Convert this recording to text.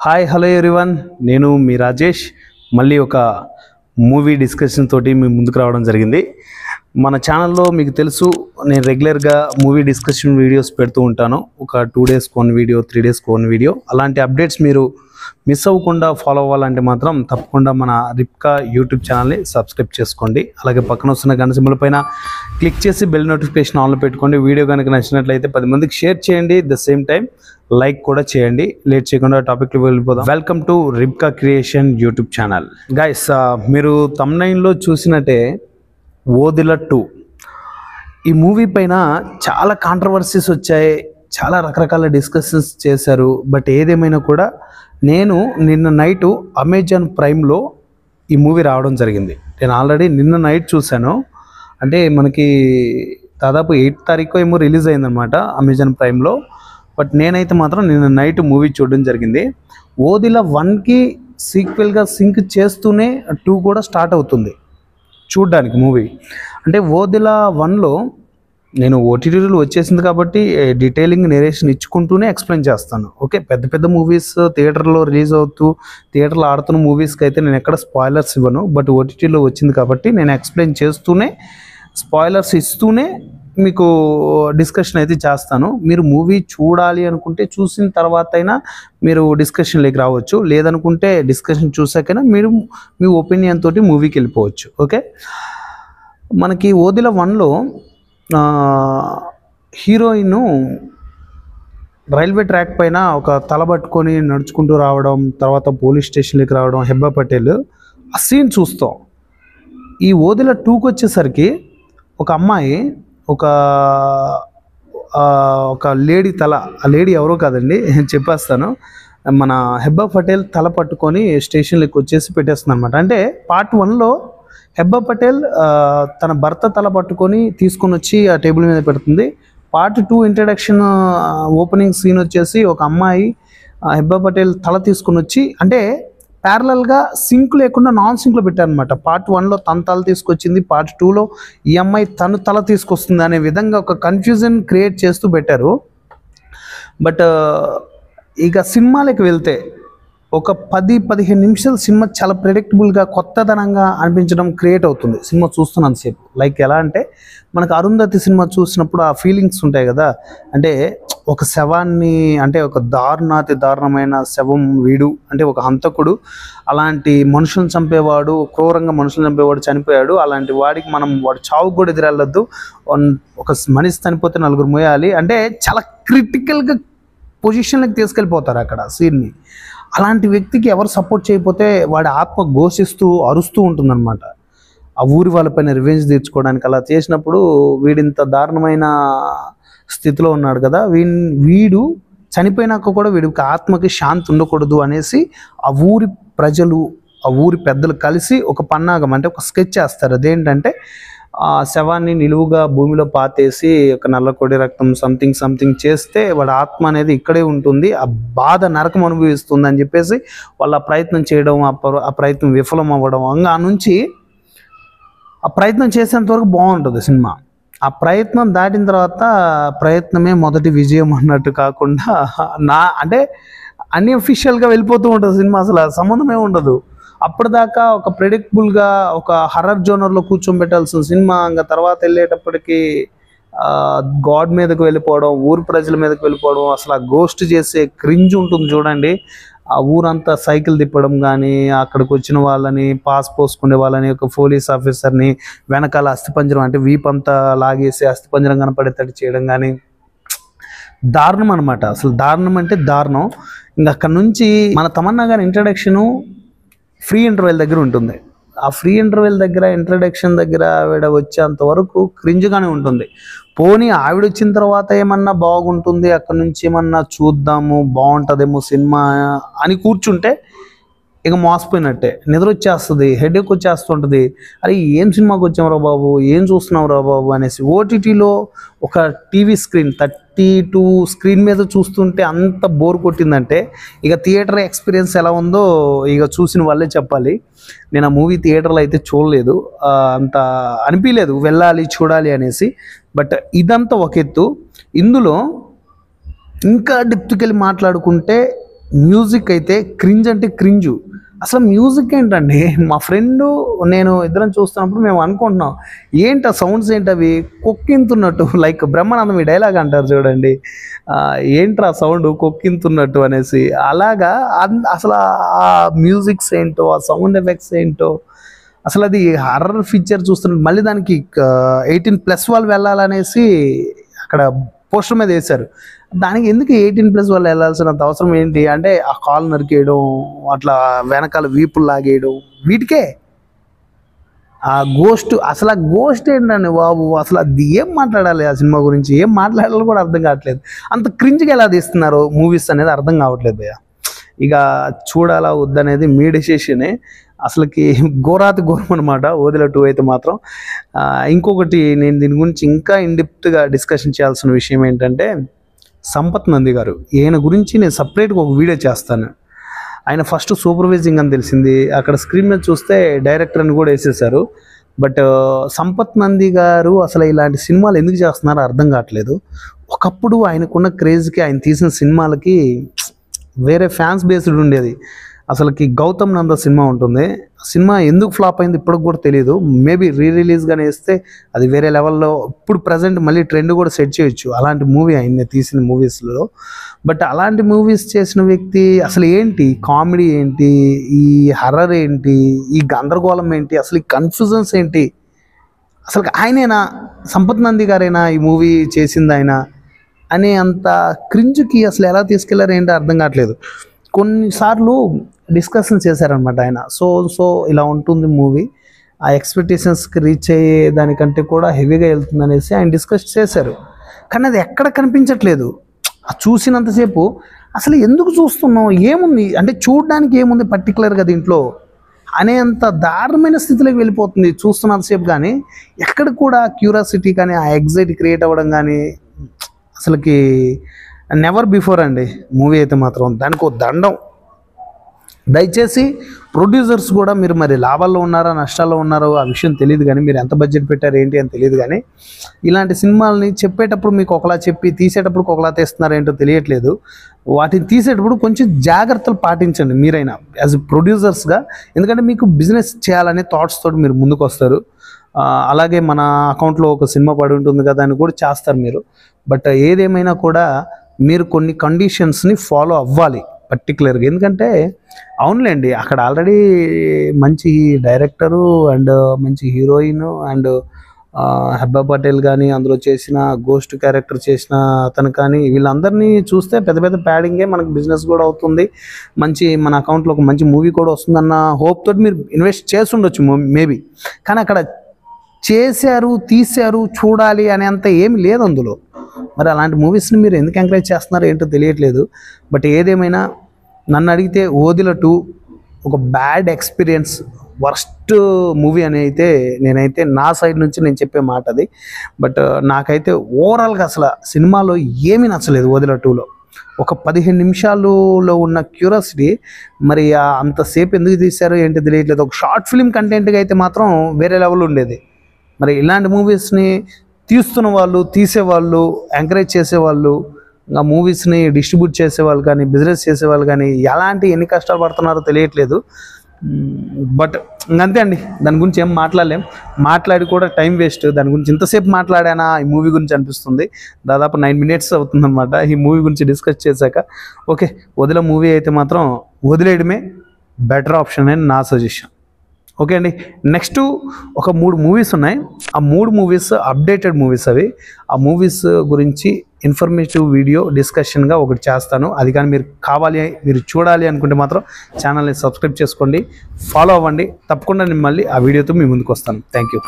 Hi hello everyone, నేను మీ రాజేష్. మళ్ళీ ఒక మూవీ డిస్కషన్ తోటి మీ ముందుకు రావడం జరిగింది. మన ఛానల్లో మీకు తెలుసు, నేను రెగ్యులర్గా మూవీ డిస్కషన్ వీడియోస్ పెడుతూ ఉంటాను. ఒక 2 డేస్కి 1 వీడియో, 3 డేస్కి 1 వీడియో. అలాంటి అప్డేట్స్ మీరు మిస్ అవ్వకుండా ఫాలో అవ్వాలంటే మాత్రం తప్పకుండా మన రిప్కా యూట్యూబ్ ఛానల్ని సబ్స్క్రైబ్ చేసుకోండి. అలాగే పక్కన వస్తున్న గంట సింబల్ పైన క్లిక్ చేసి బెల్ నోటిఫికేషన్ ఆన్లో పెట్టుకోండి. వీడియో కనుక నచ్చినట్లయితే 10 మందికి షేర్ చేయండి. ద సేమ్ టైం లైక్ కూడా చేయండి. లేట్ చేయకుండా టాపిక్కి వెళ్ళిపోదాం. వెల్కమ్ టు రిప్కా క్రియేషన్ యూట్యూబ్ ఛానల్. గైస్, మీరు థంబ్నెయిల్లో చూసినట్టే ఓదిల 2 ఈ మూవీ పైన చాలా కాంట్రవర్సీస్ వచ్చాయి, చాలా రకరకాల డిస్కషన్స్ చేశారు. బట్ ఏదేమైనా కూడా నేను నిన్న నైటు అమెజాన్ ప్రైమ్లో ఈ మూవీ రావడం జరిగింది. నేను ఆల్రెడీ నిన్న నైట్ చూశాను. అంటే మనకి దాదాపు 8వ తారీఖు ఏమో రిలీజ్ అయిందనమాట అమెజాన్ ప్రైమ్లో. బట్ నేనైతే మాత్రం నిన్న నైట్ మూవీ చూడడం జరిగింది. ఓదిల 1కి సీక్వెల్గా సింక్ చేస్తూనే 2 కూడా స్టార్ట్ అవుతుంది చూడ్డానికి మూవీ. అంటే ఓదిల 1లో నేను ఓటీటీలో వచ్చేసింది కాబట్టి డీటెయిలింగ్ నేరేషన్ ఇచ్చుకుంటూనే ఎక్స్ప్లెయిన్ చేస్తాను. ఓకే, పెద్ద పెద్ద మూవీస్ థియేటర్లో రిలీజ్ అవుతూ థియేటర్లో ఆడుతున్న మూవీస్కి అయితే నేను ఎక్కడ స్పాయిలర్స్ ఇవ్వను. బట్ ఓటీటీలో వచ్చింది కాబట్టి నేను ఎక్స్ప్లెయిన్ చేస్తూనే, స్పాయిలర్స్ ఇస్తూనే మీకు డిస్కషన్ అయితే చేస్తాను. మీరు మూవీ చూడాలి అనుకుంటే చూసిన తర్వాత అయినా మీరు డిస్కషన్లోకి రావచ్చు. లేదనుకుంటే డిస్కషన్ చూసాకైనా మీరు మీ ఒపీనియన్ తోటి మూవీకి వెళ్ళిపోవచ్చు. ఓకే, మనకి ఓదిల 1లో హీరోయిన్ రైల్వే ట్రాక్ పైన ఒక తల పట్టుకొని నడుచుకుంటూ రావడం, తర్వాత పోలీస్ స్టేషన్లోకి రావడం, హెబ్బా పటేల్ ఆ సీన్ చూస్తాం. ఈ ఓదిల 2కి వచ్చేసరికి ఒక అమ్మాయి ఒక లేడీ తల, ఆ లేడీ ఎవరో కాదండి చెప్పేస్తాను, మన హెబ్బా పటేల్ తల పట్టుకొని స్టేషన్లోకి వచ్చేసి పెట్టేస్తుంది అనమాట. అంటే పార్ట్ 1లో హెబ్బా పటేల్ తన భర్త తల పట్టుకొని తీసుకొని వచ్చి ఆ టేబుల్ మీద పెడుతుంది. పార్ట్ 2 ఇంట్రడక్షన్ ఓపెనింగ్ సీన్ వచ్చేసి ఒక అమ్మాయి హెబ్బా పటేల్ తల తీసుకొని వచ్చి, అంటే ప్యారలల్గా సింక్ లేకుండా నాన్ సింక్లో పెట్టారనమాట. పార్ట్ 1లో తన తల తీసుకొచ్చింది, పార్ట్ 2లో ఈ అమ్మాయి తను తల తీసుకొస్తుంది అనే విధంగా ఒక కన్ఫ్యూజన్ క్రియేట్ చేస్తూ పెట్టారు. బట్ ఇక సినిమాలకు వెళ్తే ఒక 10-15 నిమిషాలు సినిమా చాలా ప్రెడిక్టబుల్గా, కొత్తదనంగా అనిపించడం క్రియేట్ అవుతుంది సినిమా చూస్తున్నంతసేపు. లైక్ ఎలా అంటే, మనకు అరుంధతి సినిమా చూసినప్పుడు ఆ ఫీలింగ్స్ ఉంటాయి కదా. అంటే ఒక శవాన్ని, అంటే ఒక దారుణమైన శవం వీడు, అంటే ఒక హంతకుడు, అలాంటి మనుషులను చంపేవాడు, క్రూరంగా మనుషులను చంపేవాడు చనిపోయాడు. అలాంటి వాడికి మనం వాడు చావుకు కూడా ఎదురెళ్ళొద్దు, ఒక మనిషి చనిపోతే 4 మోయాలి అంటే చాలా క్రిటికల్గా పొజిషన్లకు తీసుకెళ్ళిపోతారు అక్కడ సీన్ని. అలాంటి వ్యక్తికి ఎవరు సపోర్ట్ చేయకపోతే వాడి ఆత్మ ఘోషిస్తూ అరుస్తూ ఉంటుందన్నమాట. ఆ ఊరి వాళ్ళపైన రివెంజ్ తీర్చుకోవడానికి. అలా చేసినప్పుడు వీడింత దారుణమైన స్థితిలో ఉన్నాడు కదా, వీడు చనిపోయినాక కూడా వీడికి ఆత్మకి శాంతి ఉండకూడదు అనేసి ఆ ఊరి ప్రజలు, ఆ ఊరి పెద్దలు కలిసి ఒక పన్నాగం, అంటే ఒక స్కెచ్ చేస్తారు. అదేంటంటే ఆ శవాన్ని నిలువుగా భూమిలో పాతేసి ఒక నల్లకొడి రక్తం సంథింగ్ చేస్తే వాడి ఆత్మ అనేది ఇక్కడే ఉంటుంది, ఆ బాధ నరకం అనుభవిస్తుంది అని చెప్పేసి వాళ్ళ ప్రయత్నం చేయడం, ఆ ప్రయత్నం విఫలం అవ్వడం. ఆ నుంచి ఆ ప్రయత్నం చేసేంత వరకు బాగుంటుంది సినిమా. ఆ ప్రయత్నం దాటిన తర్వాత ప్రయత్నమే మొదటి విజయం అన్నట్టు కాకుండా అంటే అన్అఫీషియల్గా వెళ్ళిపోతూ ఉంటుంది సినిమా. అసలు సంబంధమే ఉండదు. అప్పటిదాకా ఒక ప్రెడిక్టబుల్గా ఒక హర్రర్ జోనర్లో కూర్చోబెట్టాల్సిన సినిమా ఇంకా తర్వాత వెళ్ళేటప్పటికి గాడ్ మీదకి వెళ్ళిపోవడం, ఊరు ప్రజల మీదకి వెళ్ళిపోవడం, అసలు ఆ గోస్ట్ చేసే క్రింజ్ ఉంటుంది చూడండి. ఆ ఊరంతా సైకిల్ తిప్పడం కానీ, అక్కడికి వచ్చిన వాళ్ళని, పాస్ పోసుకునే వాళ్ళని, ఒక పోలీస్ ఆఫీసర్ని వెనకాల అస్థిపంజరం, అంటే వీపంతా లాగేసి అస్థిపంజరం కనపడేటట్టు చేయడం కానీ, దారుణం అనమాట. అసలు దారుణం అంటే దారుణం. ఇంకా అక్కడ నుంచి మన తమన్నా గారి ఇంట్రడక్షను ఫ్రీ ఇంటర్వెల్ దగ్గర ఉంటుంది. ఆ ఫ్రీ ఇంటర్వెల్ దగ్గర, ఇంట్రడక్షన్ దగ్గర ఆవిడ వచ్చేంత వరకు క్రింజ్గానే ఉంటుంది. పోనీ ఆవిడ వచ్చిన తర్వాత ఏమన్నా బాగుంటుంది, అక్కడ నుంచి ఏమన్నా చూద్దాము బాగుంటుందేమో సినిమా అని కూర్చుంటే ఇక మోసపోయినట్టే. నిద్ర వచ్చేస్తుంది, హెడేక్ వచ్చేస్తుంటుంది. అరే ఏం సినిమాకి వచ్చాంరా బాబు, ఏం చూస్తున్నావురా బాబు అనేసి. ఓటీటీలో ఒక టీవీ స్క్రీన్ 32 స్క్రీన్ మీద చూస్తుంటే అంత బోర్ కొట్టిందంటే ఇక థియేటర్ ఎక్స్పీరియన్స్ ఎలా ఉందో ఇక చూసిన వాళ్ళే చెప్పాలి. నేను ఆ మూవీ థియేటర్లో అయితే చూడలేదు, అంత అనిపించలేదు వెళ్ళాలి చూడాలి అనేసి. బట్ ఇదంతా ఒక ఎత్తు. ఇందులో ఇంకా డెప్త్కి వెళ్ళి మాట్లాడుకుంటే మ్యూజిక్ అయితే క్రింజ్ అంటే క్రింజు. అసలు మ్యూజిక్ ఏంటండి, మా ఫ్రెండు నేను ఇద్దరం చూస్తున్నప్పుడు మేము అనుకుంటున్నాం ఏంటి ఆ సౌండ్స్ ఏంటి అవి కొక్కింతున్నట్టు, లైక్ బ్రహ్మానందం ఈ డైలాగ్ అంటారు చూడండి, ఏంట్రా సౌండ్ కొక్కింతున్నట్టు అనేసి. అలాగా అసలు ఆ మ్యూజిక్స్ ఏంటో, ఆ సౌండ్ ఎఫెక్ట్స్ ఏంటో, అసలు అది హర్రర్ ఫీచర్ చూస్తున్నట్టు. మళ్ళీ దానికి 18+ వాళ్ళు వెళ్ళాలనేసి అక్కడ పోస్టర్ మీద వేశారు. దానికి ఎందుకు 18+ వాళ్ళు వెళ్ళాల్సినంత అవసరం ఏంటి అంటే, ఆ కాల్ నరికేయడం, అట్లా వెనకాల వీపులు లాగేయడం, వీటికే. ఆ గోస్ట్, అసలు ఆ గోస్ట్ ఏంటండి బాబు, అసలు అది ఏం మాట్లాడాలి, ఆ సినిమా గురించి ఏం మాట్లాడాలో కూడా అర్థం కావట్లేదు. అంత క్రింజ్గా ఎలా తీస్తున్నారు మూవీస్ అనేది అర్థం కావట్లేదు భయ్య. ఇక చూడాలా వద్దనేది మీ డెసిషనే. అసలుకి ఘోరాతి ఘోరం అనమాట ఓదిల 2 అయితే మాత్రం. ఇంకొకటి నేను దీని గురించి ఇంకా ఇన్డెప్త్గా డిస్కషన్ చేయాల్సిన విషయం ఏంటంటే, సంపత్ నంది గారు, ఈయన గురించి నేను సపరేట్గా ఒక వీడియో చేస్తాను. ఆయన ఫస్ట్ సూపర్వైజింగ్ అని తెలిసింది, అక్కడ స్క్రీన్ మీద చూస్తే డైరెక్టర్ అని కూడా వేసేసారు. బట్ సంపత్ నంది గారు అసలు ఇలాంటి సినిమాలు ఎందుకు చేస్తున్నారో అర్థం కావట్లేదు. ఒకప్పుడు ఆయనకున్న క్రేజ్కి, ఆయన తీసిన సినిమాలకి వేరే ఫ్యాన్స్ బేస్డ్ ఉండేది. అసలుకి గౌతమ్ నంద సినిమా ఉంటుంది, సినిమా ఎందుకు ఫ్లాప్ అయింది ఇప్పటికి కూడా తెలియదు. మేబీ రిలీజ్గానే వేస్తే అది వేరే లెవెల్లో ఇప్పుడు ప్రజెంట్ మళ్ళీ ట్రెండ్ కూడా సెట్ చేయొచ్చు. అలాంటి మూవీ ఆయన తీసిన మూవీస్లో. బట్ అలాంటి మూవీస్ చేసిన వ్యక్తి అసలు ఏంటి, కామెడీ ఏంటి, ఈ హర్రర్ ఏంటి, ఈ గందరగోళం ఏంటి, అసలు ఈ కన్ఫ్యూజన్స్ ఏంటి, అసలు ఆయనేనా, సంపత్ నంది గారైనా ఈ మూవీ చేసింది ఆయన అనే అంత క్రింజ్కి అసలు ఎలా తీసుకెళ్లారు ఏంటో అర్థం కావట్లేదు. కొన్నిసార్లు డిస్కషన్ చేశారనమాట ఆయన, సో ఇలా ఉంటుంది మూవీ, ఆ ఎక్స్పెక్టేషన్స్కి రీచ్ అయ్యే దానికంటే కూడా హెవీగా వెళ్తుంది అనేసి ఆయన డిస్కస్ చేశారు. కానీ అది ఎక్కడ కనిపించట్లేదు. చూసినంతసేపు అసలు ఎందుకు చూస్తున్నాం, ఏముంది అంటే చూడడానికి ఏముంది పర్టికులర్గా దీంట్లో అనేంత దారుణమైన స్థితిలోకి వెళ్ళిపోతుంది చూస్తున్నంతసేపు. కానీ ఎక్కడ కూడా క్యూరియాసిటీ కానీ, ఆ ఎగ్జైటీ క్రియేట్ అవ్వడం కానీ అసలుకి నెవర్ బిఫోర్ అండి మూవీ అయితే మాత్రం. దానికి దండం. దయచేసి ప్రొడ్యూసర్స్ కూడా మీరు మరి లాభాల్లో ఉన్నారా నష్టాల్లో ఉన్నారో ఆ విషయం తెలియదు, కానీ మీరు ఎంత బడ్జెట్ పెట్టారు ఏంటి అని తెలియదు. కానీ ఇలాంటి సినిమాలని చెప్పేటప్పుడు మీకు ఒకలా చెప్పి తీసేటప్పుడు ఒకలా తీస్తున్నారు ఏంటో తెలియట్లేదు. వాటిని తీసేటప్పుడు కొంచెం జాగ్రత్తలు పాటించండి మీరైనా యాజ్ ప్రొడ్యూసర్స్గా. ఎందుకంటే మీకు బిజినెస్ చేయాలనే థాట్స్ తోటి మీరు ముందుకు వస్తారు. అలాగే మన అకౌంట్లో ఒక సినిమా పడి ఉంటుంది కదా అని కూడా చేస్తారు మీరు. బట్ ఏదేమైనా కూడా మీరు కొన్ని కండిషన్స్ని ఫాలో అవ్వాలి పర్టికులర్గా. ఎందుకంటే అవునులేండి, అక్కడ ఆల్రెడీ మంచి డైరెక్టరు అండ్ మంచి హీరోయిన్ అండ్ హెబ్బా పటేల్ కానీ, అందులో చేసిన గోస్ట్ క్యారెక్టర్ చేసిన అతను కానీ, వీళ్ళందరినీ చూస్తే పెద్ద పెద్ద ప్యాడింగే, మనకు బిజినెస్ కూడా అవుతుంది, మంచి మన అకౌంట్లో ఒక మంచి మూవీ కూడా వస్తుందన్న హోప్ తోటి మీరు ఇన్వెస్ట్ చేసి ఉండొచ్చు మేబీ. కానీ అక్కడ చేశారు, తీశారు, చూడాలి అనేంత ఏమి లేదు అందులో. మరి అలాంటి మూవీస్ని మీరు ఎందుకు ఎంకరేజ్ చేస్తున్నారో ఏంటో తెలియట్లేదు. బట్ ఏదేమైనా నన్ను అడిగితే ఓదిల 2 ఒక బ్యాడ్ ఎక్స్పీరియన్స్, వర్స్ట్ మూవీ అని అయితే నేనైతే నా సైడ్ నుంచి నేను చెప్పే మాట అది. బట్ నాకైతే ఓవరాల్గా అసలు సినిమాలో ఏమీ నచ్చలేదు ఓదిల 2లో. ఒక 15 నిమిషాలలో ఉన్న క్యూరియాసిటీ మరి అంతసేపు ఎందుకు తీశారో ఏంటో తెలియట్లేదు. ఒక షార్ట్ ఫిల్మ్ కంటెంట్గా అయితే మాత్రం వేరే లెవెల్ ఉండేది. మరి ఇలాంటి మూవీస్ని తీస్తున్న వాళ్ళు, తీసేవాళ్ళు, ఎంకరేజ్ చేసేవాళ్ళు, ఆ మూవీస్ని డిస్ట్రిబ్యూట్ చేసేవాళ్ళు కానీ, బిజినెస్ చేసేవాళ్ళు కానీ ఎన్ని కష్టాలు పడుతున్నారో తెలియట్లేదు. బట్ ఇంకంతే అండి, దాని గురించి ఏం మాట్లాడి కూడా టైం వేస్ట్. దాని గురించి ఇంతసేపు మాట్లాడానా ఈ మూవీ గురించి అనిపిస్తుంది. దాదాపు 9 minutes అవుతుందన్నమాట ఈ మూవీ గురించి డిస్కస్ చేశాక. ఓకే, వదిల మూవీ అయితే మాత్రం వదిలేయడమే బెటర్ ఆప్షన్ అని నా సజెషన్. ఓకే అండి, నెక్స్ట్ ఒక 3 మూవీస్ ఉన్నాయి. ఆ 3 మూవీస్ అప్డేటెడ్ మూవీస్ అవి. ఆ మూవీస్ గురించి ఇన్ఫర్మేటివ్ వీడియో డిస్కషన్గా ఒకటి చేస్తాను. అది కానీ మీరు చూడాలి అనుకుంటే మాత్రం ఛానల్ని సబ్స్క్రైబ్ చేసుకోండి, ఫాలో అవ్వండి. తప్పకుండా నేను మళ్ళీ ఆ వీడియోతో మీ ముందుకు వస్తాను. Thank you.